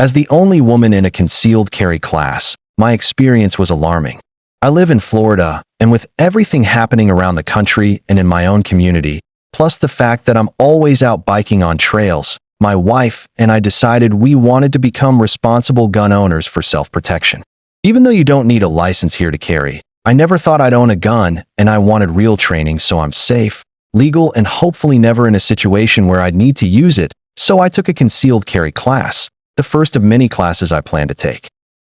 As the only woman in a concealed carry class, my experience was alarming. I live in Florida, and with everything happening around the country and in my own community, plus the fact that I'm always out biking on trails, my wife and I decided we wanted to become responsible gun owners for self-protection. Even though you don't need a license here to carry, I never thought I'd own a gun, and I wanted real training so I'm safe, legal, and hopefully never in a situation where I'd need to use it, so I took a concealed carry class, the first of many classes I plan to take.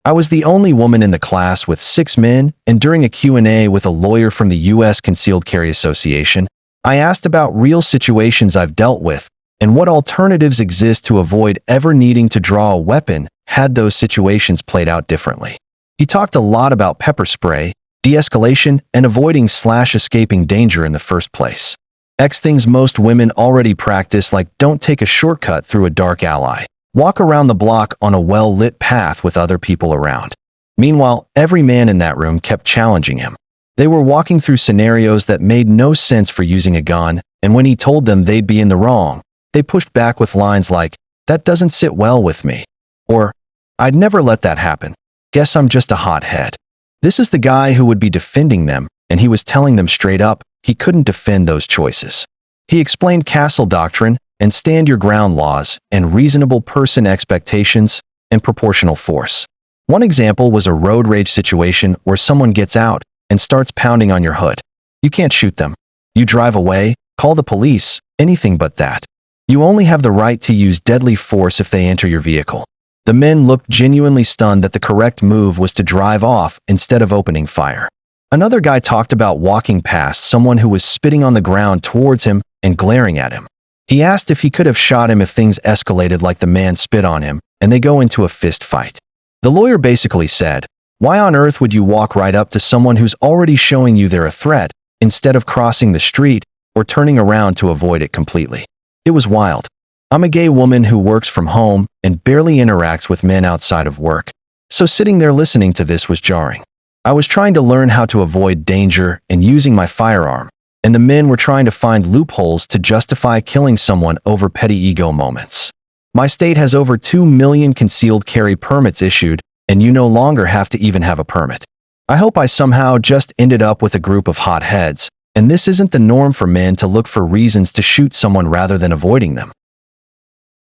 I was the only woman in the class with 6 men, and during a Q&A with a lawyer from the U.S. Concealed Carry Association, I asked about real situations I've dealt with and what alternatives exist to avoid ever needing to draw a weapon had those situations played out differently. He talked a lot about pepper spray, de-escalation, and avoiding/escaping danger in the first place. Things most women already practice, like don't take a shortcut through a dark alley. Walk around the block on a well-lit path with other people around. Meanwhile, every man in that room kept challenging him. They were walking through scenarios that made no sense for using a gun, and when he told them they'd be in the wrong, they pushed back with lines like, "That doesn't sit well with me," or "I'd never let that happen. Guess I'm just a hothead." This is the guy who would be defending them, and he was telling them straight up he couldn't defend those choices. He explained castle doctrine, and stand your ground laws, and reasonable person expectations, and proportional force. One example was a road rage situation where someone gets out and starts pounding on your hood. You can't shoot them. You drive away, call the police, anything but that. You only have the right to use deadly force if they enter your vehicle. The men looked genuinely stunned that the correct move was to drive off instead of opening fire. Another guy talked about walking past someone who was spitting on the ground towards him and glaring at him. He asked if he could have shot him if things escalated like the man spit on him, and they go into a fist fight. The lawyer basically said, "Why on earth would you walk right up to someone who's already showing you they're a threat, instead of crossing the street or turning around to avoid it completely?" It was wild. I'm a gay woman who works from home and barely interacts with men outside of work, so sitting there listening to this was jarring. I was trying to learn how to avoid danger and using my firearm, and the men were trying to find loopholes to justify killing someone over petty ego moments. My state has over 2 million concealed carry permits issued, and you no longer have to even have a permit. I hope I somehow just ended up with a group of hotheads, and this isn't the norm for men to look for reasons to shoot someone rather than avoiding them.